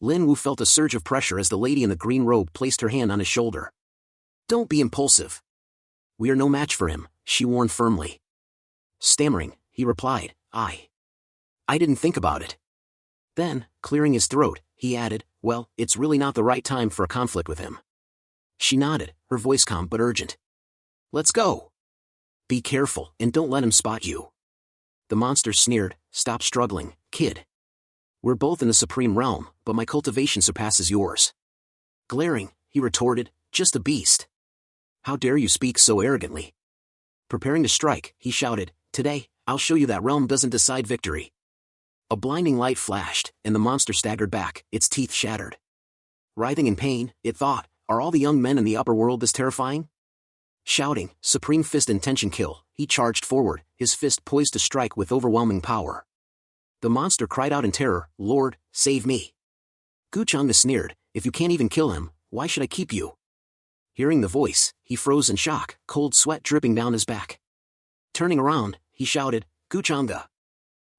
Lin Wu felt a surge of pressure as the lady in the green robe placed her hand on his shoulder. "Don't be impulsive. We are no match for him," she warned firmly. Stammering, he replied, I didn't think about it." Then, clearing his throat, he added, "Well, it's really not the right time for a conflict with him." She nodded, her voice calm but urgent. "Let's go. Be careful, and don't let him spot you." The monster sneered, "Stop struggling, kid. We're both in the supreme realm, but my cultivation surpasses yours." Glaring, he retorted, "Just a beast. How dare you speak so arrogantly?" Preparing to strike, he shouted, "Today, I'll show you that realm doesn't decide victory." A blinding light flashed, and the monster staggered back, its teeth shattered. Writhing in pain, it thought, "Are all the young men in the upper world this terrifying?" Shouting, "Supreme Fist Intention Kill," he charged forward, his fist poised to strike with overwhelming power. The monster cried out in terror, "Lord, save me." Gu Changda sneered, "If you can't even kill him, why should I keep you?" Hearing the voice, he froze in shock, cold sweat dripping down his back. Turning around, he shouted, "Gu Changda."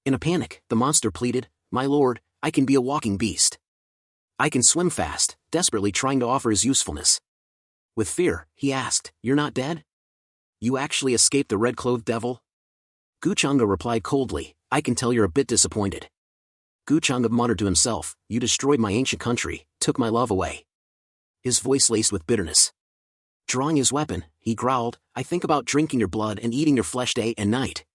In a panic, the monster pleaded, "My lord, I can be a walking beast. I can swim fast," desperately trying to offer his usefulness. With fear, he asked, "You're not dead? You actually escaped the red-clothed devil?" Gu Changda replied coldly, "I can tell you're a bit disappointed." Gu Changda muttered to himself, "You destroyed my ancient country, took my love away." His voice laced with bitterness. Drawing his weapon, he growled, "I think about drinking your blood and eating your flesh day and night."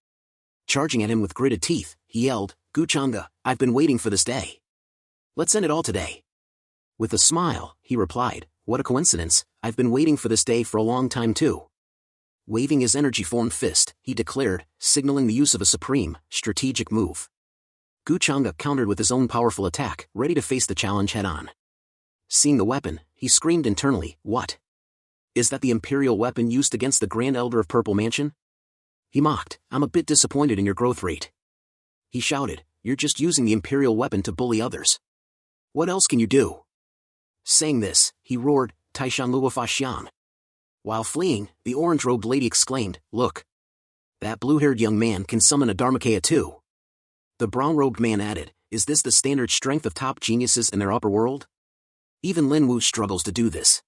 Charging at him with gritted teeth, he yelled, "Gu Changda, I've been waiting for this day. Let's end it all today." With a smile, he replied, "What a coincidence, I've been waiting for this day for a long time too." Waving his energy-formed fist, he declared, signaling the use of a supreme, strategic move. Gu Changda countered with his own powerful attack, ready to face the challenge head-on. Seeing the weapon, he screamed internally, "What? Is that the Imperial weapon used against the Grand Elder of Purple Mansion?" He mocked, "I'm a bit disappointed in your growth rate." He shouted, "You're just using the Imperial weapon to bully others. What else can you do?" Saying this, he roared, "Taishan Luo Fa Xiang." While fleeing, the orange-robed lady exclaimed, "Look! That blue-haired young man can summon a Dharmakaya too." The brown-robed man added, "Is this the standard strength of top geniuses in their upper world? Even Lin Wu struggles to do this."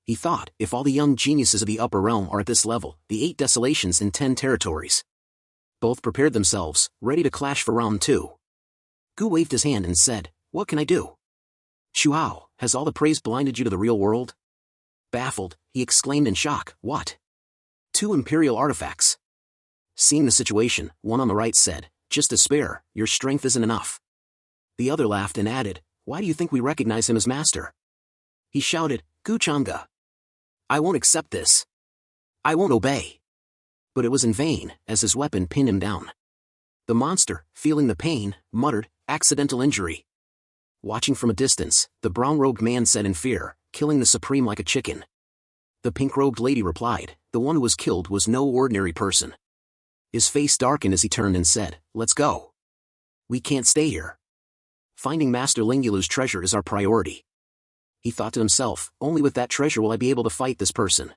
He thought, if all the young geniuses of the upper realm are at this level, the 8 desolations in 10 territories. Both prepared themselves, ready to clash for round 2. Gu waved his hand and said, "What can I do?" "Chuao, has all the praise blinded you to the real world?" Baffled, he exclaimed in shock, "What? 2 Imperial artifacts?" Seeing the situation, one on the right said, "Just despair, your strength isn't enough." The other laughed and added, "Why do you think we recognize him as master?" He shouted, "Gu Changda, I won't accept this. I won't obey." But it was in vain, as his weapon pinned him down. The monster, feeling the pain, muttered, "Accidental injury." Watching from a distance, the brown-robed man said in fear, "Killing the Supreme like a chicken." The pink-robed lady replied, "The one who was killed was no ordinary person." His face darkened as he turned and said, "Let's go. We can't stay here. Finding Master Lingulu's treasure is our priority." He thought to himself, "Only with that treasure will I be able to fight this person."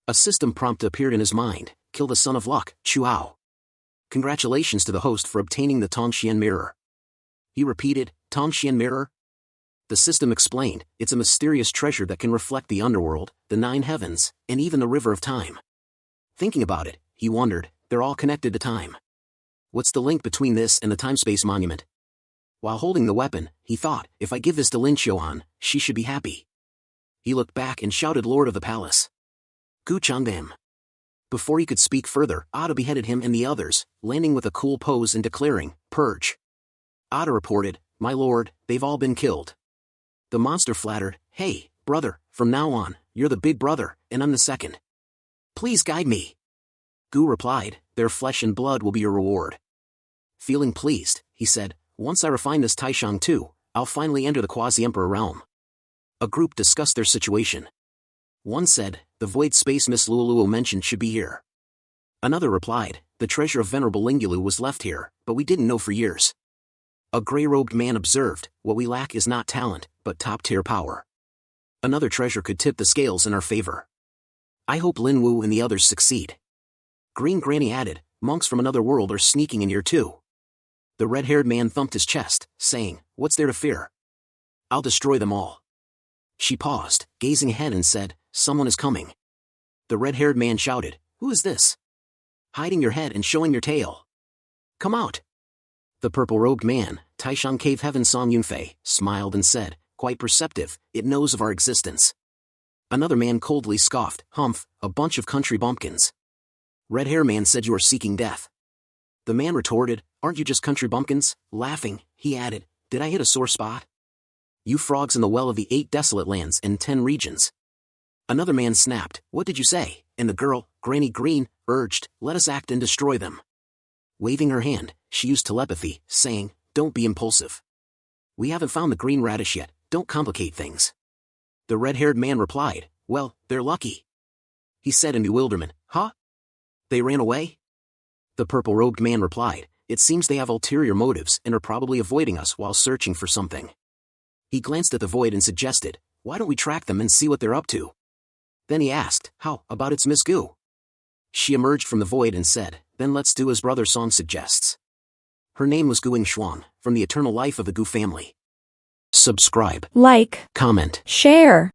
A system prompt appeared in his mind, "Kill the Son of Luck, Chuao. Congratulations to the host for obtaining the Tongxian Mirror." He repeated, "Tongxian Mirror?" The system explained, "It's a mysterious treasure that can reflect the underworld, the 9 heavens, and even the river of time." Thinking about it, he wondered, they're all connected to time. What's the link between this and the time-space monument? While holding the weapon, he thought, if I give this to Lin Qiuan, she should be happy. He looked back and shouted, "Lord of the Palace, Gu Changdam." Before he could speak further, Ada beheaded him and the others, landing with a cool pose and declaring, "Purge." Ada reported, "My lord, they've all been killed." The monster flattered, "Hey, brother, from now on, you're the big brother, and I'm the second. Please guide me." Gu replied, "Their flesh and blood will be your reward." Feeling pleased, he said, "Once I refine this Taishang too, I'll finally enter the Quasi-Emperor realm." A group discussed their situation. One said, "The void space Miss Luoluo mentioned should be here." Another replied, "The treasure of Venerable Lingulu was left here, but we didn't know for years." A gray-robed man observed, "What we lack is not talent, but top-tier power. Another treasure could tip the scales in our favor. I hope Lin Wu and the others succeed." Green Granny added, "Monks from another world are sneaking in here too." The red-haired man thumped his chest, saying, "What's there to fear? I'll destroy them all. She paused, gazing ahead and said, someone is coming. The red-haired man shouted, who is this? Hiding your head and showing your tail. Come out. The purple-robed man, Taishan Cave Heaven Song Yunfei, smiled and said, quite perceptive, it knows of our existence. Another man coldly scoffed, humph, a bunch of country bumpkins. Red-hair man said you are seeking death. The man retorted, aren't you just country bumpkins? Laughing, he added, did I hit a sore spot? You frogs in the well of the 8 desolate lands and 10 regions. Another man snapped, what did you say? And the girl, Granny Green, urged, let us act and destroy them. Waving her hand, she used telepathy, saying, don't be impulsive. We haven't found the green radish yet, don't complicate things. The red-haired man replied, well, they're lucky. He said in bewilderment, huh? They ran away? The purple-robed man replied, it seems they have ulterior motives and are probably avoiding us while searching for something. He glanced at the void and suggested, why don't we track them and see what they're up to? Then he asked, how about it's Miss Gu? She emerged from the void and said, then let's do as Brother Song suggests. Her name was Guing Shuang, from the eternal life of the Gu family. Subscribe, like, comment, share.